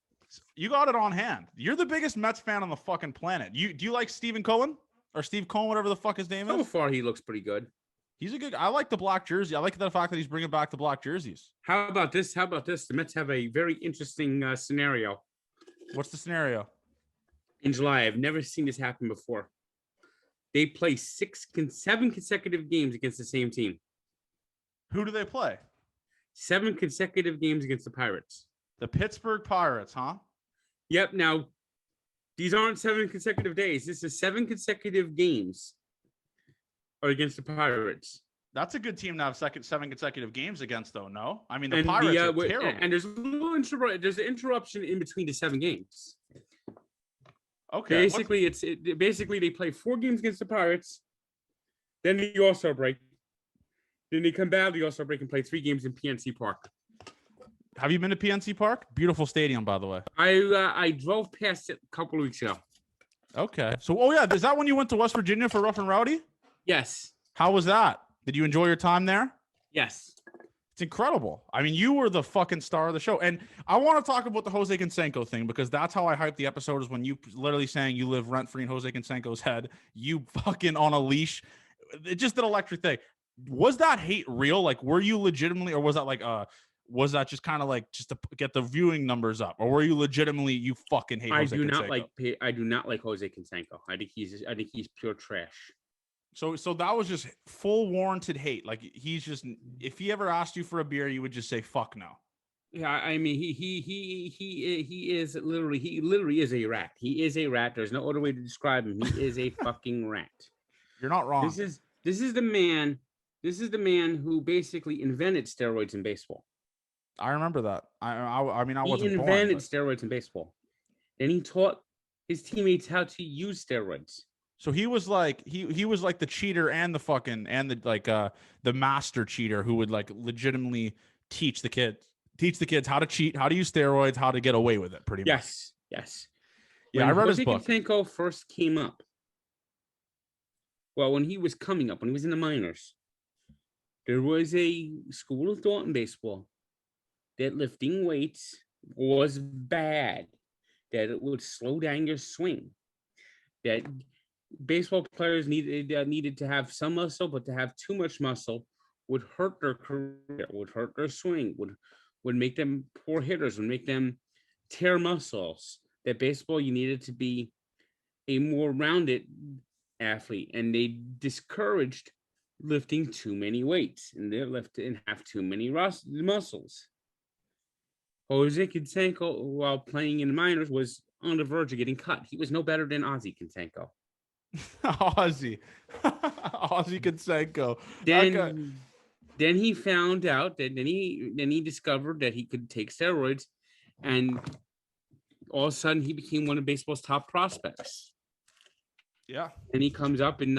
You got it on hand. You're the biggest Mets fan on the fucking planet. Do you like Stephen Cohen or Steve Cohen, whatever the fuck his name is? So far, he looks pretty good. He's a good. I like the black jersey. I like the fact that he's bringing back the black jerseys. How about this? The Mets have a very interesting scenario. What's the scenario? In July, I've never seen this happen before. They play 7 consecutive games against the same team. Who do they play? 7 consecutive games against the Pirates. The Pittsburgh Pirates, huh? Yep. Now, these aren't 7 consecutive days. This is 7 consecutive games are against the Pirates. That's a good team to have seven consecutive games against, though. No, I mean the And Pirates are terrible. and there's a little there's an interruption in between the 7 games. Okay, Basically they play 4 games against the Pirates, then the All-Star break, then they come back to the All-Star break and play 3 games in PNC Park. have you been to PNC Park? Beautiful stadium, by the way. I drove past it a couple of weeks ago. Okay, so is that when you went to West Virginia for Rough and Rowdy? Yes. How was that? Did you enjoy your time there? Yes. It's incredible. I mean, you were the fucking star of the show. And I want to talk about the Jose Canseco thing because that's how I hyped the episode is when you literally saying you live rent-free in Jose Canseco's head. You fucking on a leash. It just an electric thing. Was that hate real? Like, were you legitimately, or was that just kind of like just to get the viewing numbers up? Or were you legitimately, you fucking hate Jose Canseco? I do not like Jose Canseco. I think he's pure trash. So that was just full warranted hate. Like he's just, if he ever asked you for a beer, you would just say fuck no. Yeah, I mean he is literally is a rat. He is a rat. There's no other way to describe him. He is a fucking rat. You're not wrong. This is the man who basically invented steroids in baseball. I remember that. I mean I wasn't born. He invented steroids in baseball, and he taught his teammates how to use steroids. So he was like he was like the cheater and the master cheater who would like legitimately teach the kids how to cheat, how to use steroids, how to get away with it. Pretty much. Yes. Yeah, I read his book. When Canseco first came up, well, when he was coming up, when he was in the minors, there was a school of thought in baseball that lifting weights was bad, that it would slow down your swing, that baseball players needed to have some muscle, but to have too much muscle would hurt their career, would hurt their swing, would make them poor hitters, would make them tear muscles. That baseball, you needed to be a more rounded athlete, and they discouraged lifting too many weights, and they left and have too many muscles. Jose Canseco, while playing in the minors, was on the verge of getting cut. He was no better than Ozzie Canseco. Ozzie Canseco. Then he found out that then he discovered that he could take steroids, and all of a sudden he became one of baseball's top prospects. Yeah. And he comes up and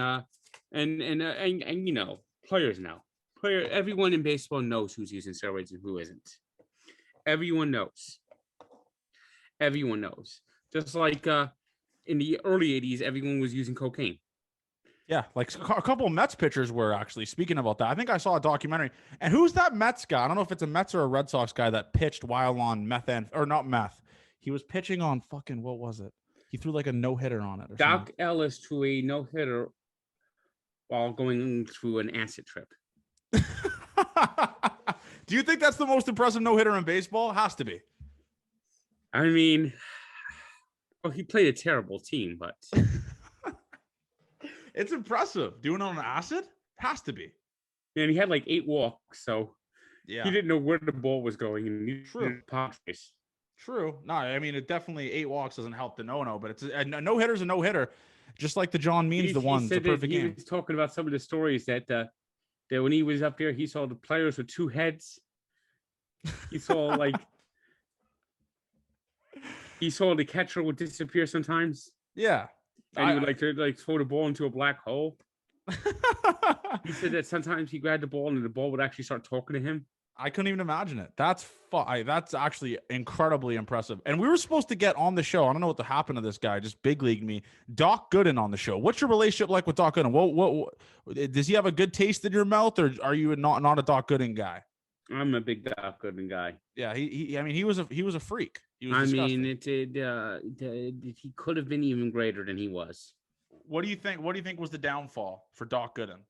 you know, players know. Everyone in baseball knows who's using steroids and who isn't. Everyone knows. Just like in the early 80s, everyone was using cocaine. Yeah, like a couple of Mets pitchers were actually. Speaking about that, I think I saw a documentary. And who's that Mets guy? I don't know if it's a Mets or a Red Sox guy that pitched while on not meth. He was pitching on fucking, what was it? He threw like a no-hitter on it. Doc Ellis threw a no-hitter while going through an acid trip. Do you think that's the most impressive no-hitter in baseball? Has to be. I mean, well, he played a terrible team, but it's impressive. Doing it on acid? Has to be. And he had like 8 walks, so yeah, he didn't know where the ball was going. And True. No, I mean, it definitely 8 walks doesn't help the no-no, but it's a no-hitter's a no-hitter, just like the John Means the one. The perfect game. He was talking about some of the stories that when he was up there, he saw the players with 2 heads. He saw the catcher would disappear sometimes. Yeah. And he would like throw the ball into a black hole. He said that sometimes he grabbed the ball and the ball would actually start talking to him. I couldn't even imagine it. That's actually incredibly impressive. And we were supposed to get on the show. I don't know what happened to this guy. Just big leagued me. Doc Gooden on the show. What's your relationship like with Doc Gooden? What does he have a good taste in your mouth, or are you not a Doc Gooden guy? I'm a big Doc Gooden guy. Yeah, he was a freak. He was he could have been even greater than he was. What do you think was the downfall for Doc Gooden?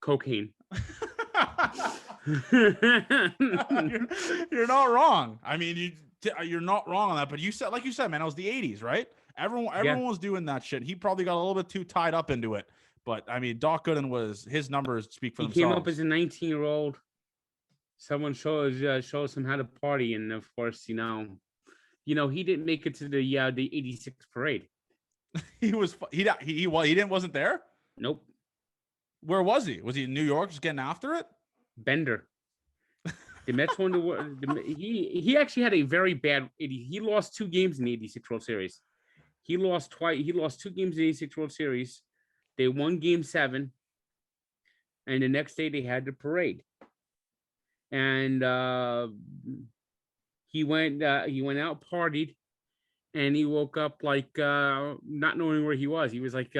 Cocaine. You're not wrong. I mean, you're not wrong on that. But you said, man, it was the 80s, right? Everyone was doing that shit. He probably got a little bit too tied up into it. But I mean, Doc Gooden his numbers speak for themselves. He came up as a 19-year-old. Someone shows him how to party, and of course, he didn't make it to the 86 parade. He wasn't there. Nope. Where was he? Was he in New York just getting after it? Bender. The Mets won he actually had a very bad. He lost 2 games in the '86 World Series. He lost twice. He lost 2 games in the '86 World Series. They won Game 7, and the next day they had the parade. And he went out, partied, and he woke up like not knowing where he was. He was like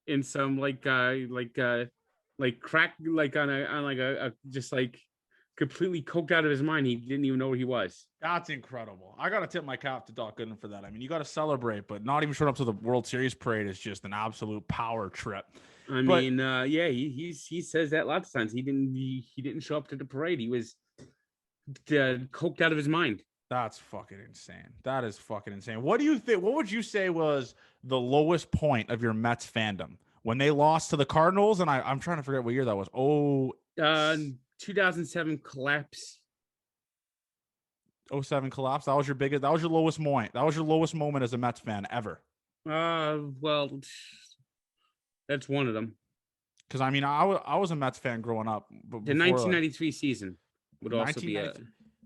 in some like crack, like on like a just like completely coked out of his mind. He didn't even know where he was. That's incredible. I got to tip my cap to Doc Gooden for that. I mean, you got to celebrate, but not even showing up to the World Series parade is just an absolute power trip. I mean, yeah, he says that lots of times. He didn't show up to the parade. He was coked out of his mind. That's fucking insane. That is fucking insane. What do you think? What would you say was the lowest point of your Mets fandom when they lost to the Cardinals? And I'm trying to forget what year that was. 2007 collapse. 07 collapse. That was your biggest. That was your lowest point. That was your lowest moment as a Mets fan ever. Well, that's one of them. Because I mean, I was a Mets fan growing up. But the 1993 season would also be a.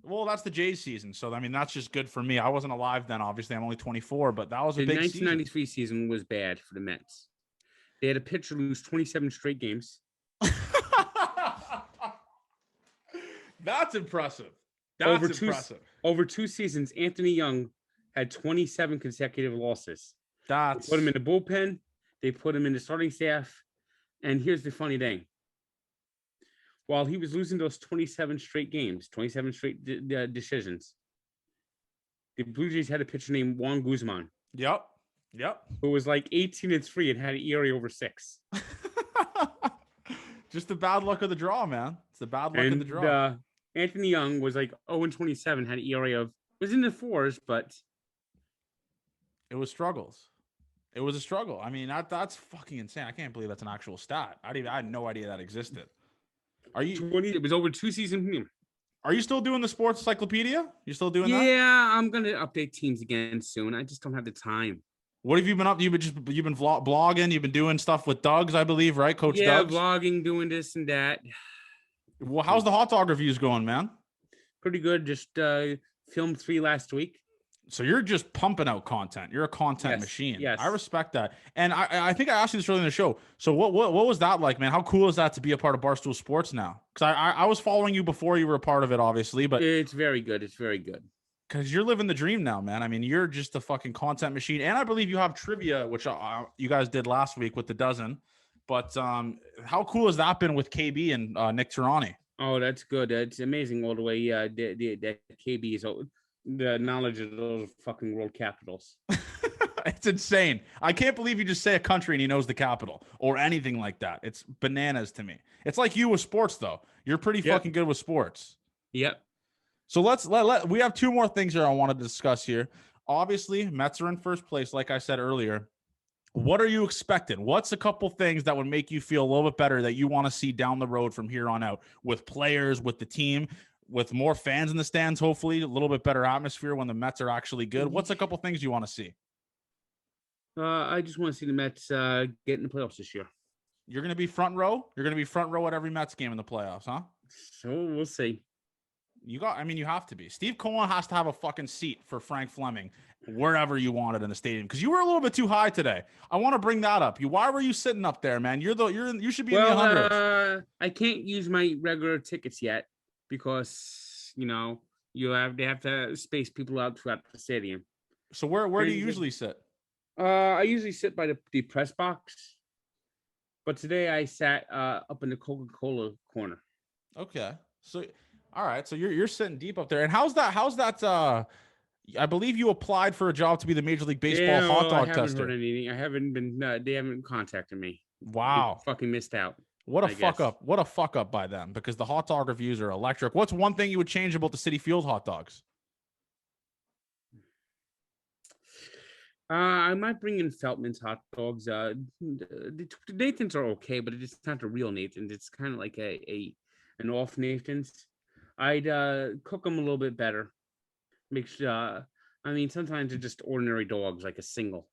Well, that's the Jays season, so I mean that's just good for me. I wasn't alive then, obviously. I'm only 24, but that was a big season. The 1993 season was bad for the Mets. They had a pitcher lose 27 straight games. That's impressive. Over 2 seasons, Anthony Young had 27 consecutive losses. They put him in the bullpen. They put him in the starting staff. And here's the funny thing. While he was losing those 27 straight games, 27 straight decisions, the Blue Jays had a pitcher named Juan Guzman. Yep. Who was like 18-3 and had an ERA over 6. Just the bad luck of the draw, man. It's the bad luck of the draw. Anthony Young was like 0-27, had an ERA of, was in the 4s, but it was struggles. It was a struggle. I mean, that's fucking insane. I can't believe that's an actual stat. I had no idea that existed. It was over 2 seasons. Are you still doing the sports encyclopedia? You still doing that? Yeah, I'm gonna update teams again soon. I just don't have the time. What have you been up? You've been blogging. You've been doing stuff with Doug's, I believe, right, Coach Doug's? Yeah, vlogging, doing this and that. Well, how's the hot dog reviews going, man? Pretty good. Just filmed 3 last week. So you're just pumping out content. You're a content machine. Yes. I respect that. And I think I asked you this earlier in the show. So what was that like, man? How cool is that to be a part of Barstool Sports now? Because I was following you before you were a part of it, obviously. But it's very good. It's very good. Because you're living the dream now, man. I mean, you're just a fucking content machine. And I believe you have trivia, which you guys did last week with the dozen. But how cool has that been with KB and Nick Tirani? Oh, that's good. It's amazing all the way. The KB is the knowledge of those fucking world capitals. It's insane. I can't believe you just say a country and he knows the capital or anything like that. It's bananas to me. It's like you with sports, though. You're pretty fucking good with sports. Yep. So we have 2 more things here I wanted to discuss here. Obviously, Mets are in first place, like I said earlier. What are you expecting? What's a couple things that would make you feel a little bit better that you want to see down the road from here on out with players, with the team, with more fans in the stands, hopefully a little bit better atmosphere when the Mets are actually good? What's a couple things you want to see? I just want to see the Mets get in the playoffs this year. You're going to be front row? You're going to be front row at every Mets game in the playoffs, huh? So we'll see. You have to be. Steve Cohen has to have a fucking seat for Frank Fleming wherever you want it in the stadium, because you were a little bit too high today. I want to bring that up. Why were you sitting up there, man? You should be in the 100s. I can't use my regular tickets yet because they have to space people out throughout the stadium. So where do you usually sit? I usually sit by the press box, but today I sat up in the Coca-Cola corner. Okay, so all right, so you're sitting deep up there. And how's that? I believe you applied for a job to be the Major League Baseball hot dog tester. I haven't heard anything. I haven't been. They haven't contacted me. Wow, I fucking missed out. What a fuck up! What a fuck up by them, because the hot dog reviews are electric. What's one thing you would change about the Citi Field hot dogs? I might bring in Feltman's hot dogs. The Nathan's are okay, but it's not the real Nathan's. It's kind of like an off Nathan's. I'd cook them a little bit better. Make sure. Sometimes they're just ordinary dogs, like a single.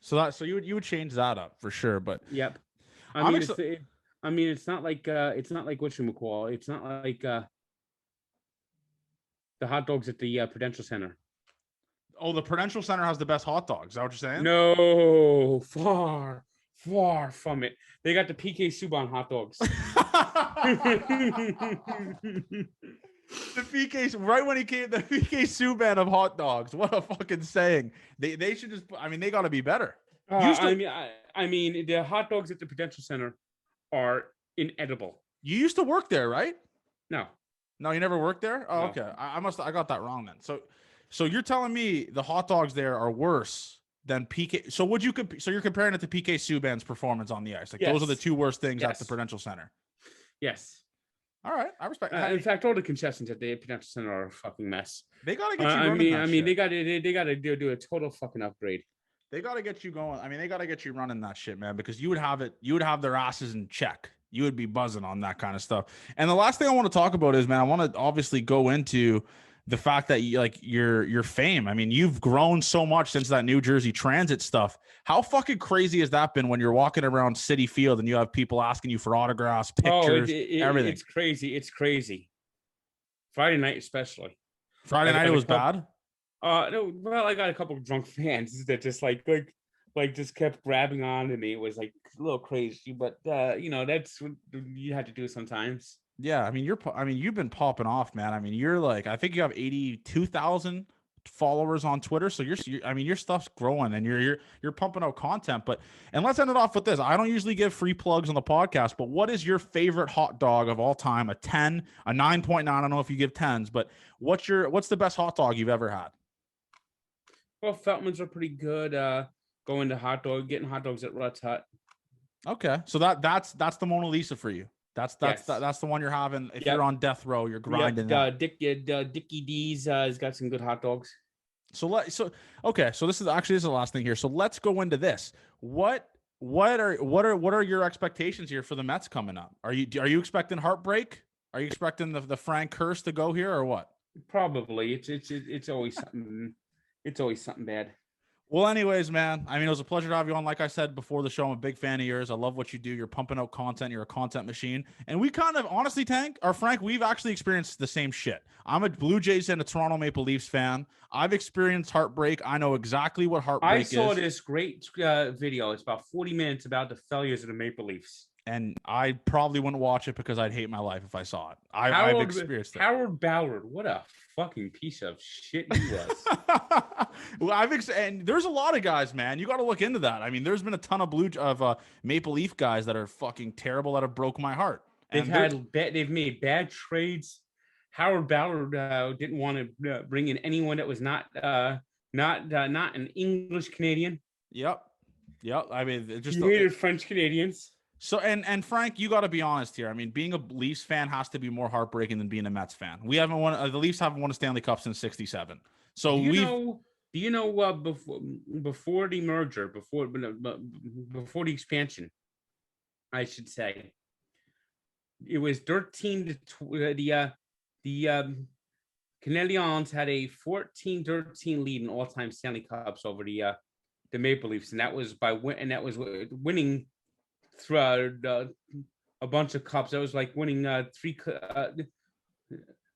So you would change that up for sure. But yep. I mean, it's not like whatchamacall. It's not like the hot dogs at the Prudential Center. Oh, the Prudential Center has the best hot dogs. Is that what you're saying? No, far from it. They got the PK Subban hot dogs. The PK, right when he came, the PK Subban of hot dogs. What a fucking saying. They should just. I mean, they got to be better. I mean, the hot dogs at the Prudential Center are inedible. You used to work there, right? No, you never worked there. Oh, no. Okay. I got that wrong then. So you're telling me the hot dogs there are worse than PK? So you're comparing it to PK Subban's performance on the ice? Like those are the two worst things at the Prudential Center. Yes. All right, I respect. In fact, all the concessions at the Prudential Center are a fucking mess. They gotta get you running. I mean, they gotta do a total fucking upgrade. They gotta get you going. I mean, they gotta get you running that shit, man, because you would have their asses in check. You would be buzzing on that kind of stuff. And the last thing I want to talk about is, man, I want to obviously go into the fact that your fame. I mean, you've grown so much since that New Jersey Transit stuff. How fucking crazy has that been when you're walking around Citi Field and you have people asking you for autographs, pictures, everything? It's crazy. Friday night, especially. Friday night, it was bad. No, well, I got a couple of drunk fans that just like just kept grabbing on to me. It was like a little crazy, but that's what you have to do sometimes. Yeah, I mean, you've been popping off, man. I mean, you're like, I think you have 82,000 followers on Twitter, so your stuff's growing, and you're pumping out content. And let's end it off with this. I don't usually give free plugs on the podcast, but what is your favorite hot dog of all time? A 10, a 9.9. I don't know if you give 10s, but what's the best hot dog you've ever had? Well, Feltman's are pretty good. Getting hot dogs at Rutt's Hut. Okay, so that's the Mona Lisa for you. That's the one you're having. If you're on death row, you're grinding. Dickie D's has got some good hot dogs. So this is the last thing here. So let's go into this. What are your expectations here for the Mets coming up? Are you expecting heartbreak? Are you expecting the Frank curse to go here or what? Probably. It's always something. It's always something bad. Well, anyways, man, I mean, it was a pleasure to have you on. Like I said before the show, I'm a big fan of yours. I love what you do. You're pumping out content. You're a content machine. And we kind of, honestly, Frank, we've actually experienced the same shit. I'm a Blue Jays and a Toronto Maple Leafs fan. I've experienced heartbreak. I know exactly what heartbreak is. I saw this great video. It's about 40 minutes about the failures of the Maple Leafs. And I probably wouldn't watch it because I'd hate my life if I saw it. I've experienced it. Howard Ballard, what a fucking piece of shit he was. Well, and there's a lot of guys, man. You got to look into that. I mean, there's been a ton of Maple Leaf guys that are fucking terrible that have broke my heart. They've made bad trades. Howard Ballard didn't want to bring in anyone that was not an English Canadian. Yep. I mean, he hated French Canadians. So and Frank, you got to be honest here. I mean, being a Leafs fan has to be more heartbreaking than being a Mets fan. The Leafs haven't won a Stanley Cup since '67. So do you know before the merger, before the expansion, I should say, it was 13 to the Canadiens had a 14-13 lead in all-time Stanley Cups over the Maple Leafs, and that was winning throughout a bunch of cups. That was like winning three.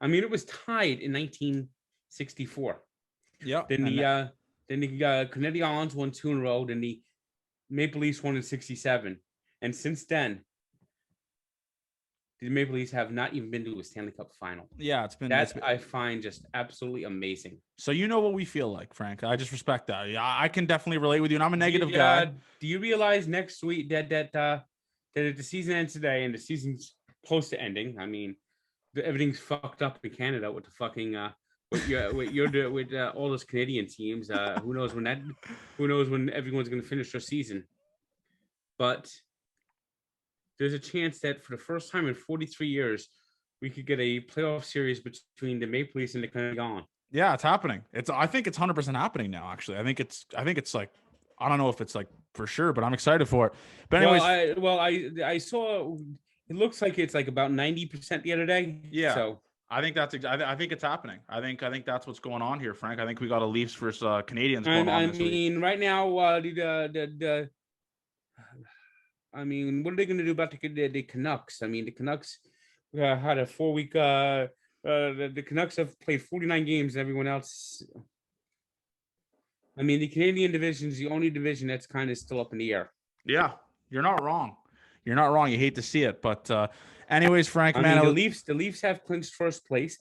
I mean, it was tied in 1964. Yeah. Then the Canadiens won 2 in a row. Then the Maple Leafs won in 67, and since then, the Maple Leafs have not even been to a Stanley Cup final. Yeah, I find just absolutely amazing. So you know what we feel like, Frank. I just respect that. Yeah, I can definitely relate with you, and I'm a negative guy. Do you realize next week that if the season ends today and the season's close to ending, I mean, everything's fucked up in Canada with the fucking with all those Canadian teams. Who knows when everyone's going to finish their season? But there's a chance that for the first time in 43 years, we could get a playoff series between the Maple Leafs and the Canadiens. Yeah, it's happening. I think it's 100% happening now. Actually, I think it's like, I don't know if it's like for sure, but I'm excited for it. But anyways, I saw it looks like it's like about 90% the other day. Yeah. So I think I think it's happening. I think that's what's going on here, Frank. I think we got a Leafs versus Canadians going on this week. Right now, I mean, what are they going to do about the Canucks? I mean, the Canucks had a 4-week. The Canucks have played 49 games, and everyone else. I mean, the Canadian division is the only division that's kind of still up in the air. Yeah, you're not wrong. You're not wrong. You hate to see it, but anyways, Frank, I man, mean, the Leafs have clinched first place.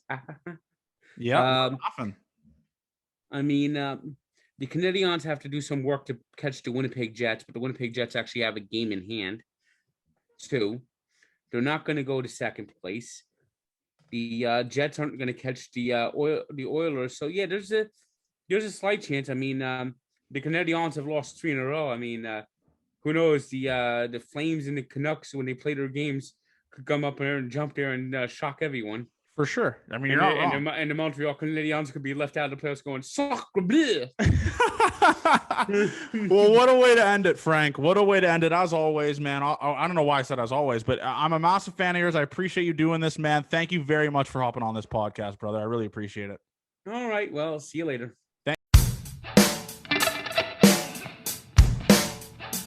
yeah, nothing. I mean, the Canadiens have to do some work to catch the Winnipeg Jets, but the Winnipeg Jets actually have a game in hand, too. They're not going to go to second place. The Jets aren't going to catch the Oilers. So yeah, there's a slight chance. I mean, the Canadiens have lost 3 in a row. I mean, who knows? The Flames and the Canucks, when they play their games, could come up there and jump there and shock everyone. For sure. I mean, you're not wrong. And the Montreal Canadiens could be left out of the playoffs going, sacre bleu. Well, what a way to end it, Frank. What a way to end it. As always, man. I don't know why I said as always, but I'm a massive fan of yours. I appreciate you doing this, man. Thank you very much for hopping on this podcast, brother. I really appreciate it. All right. Well, see you later.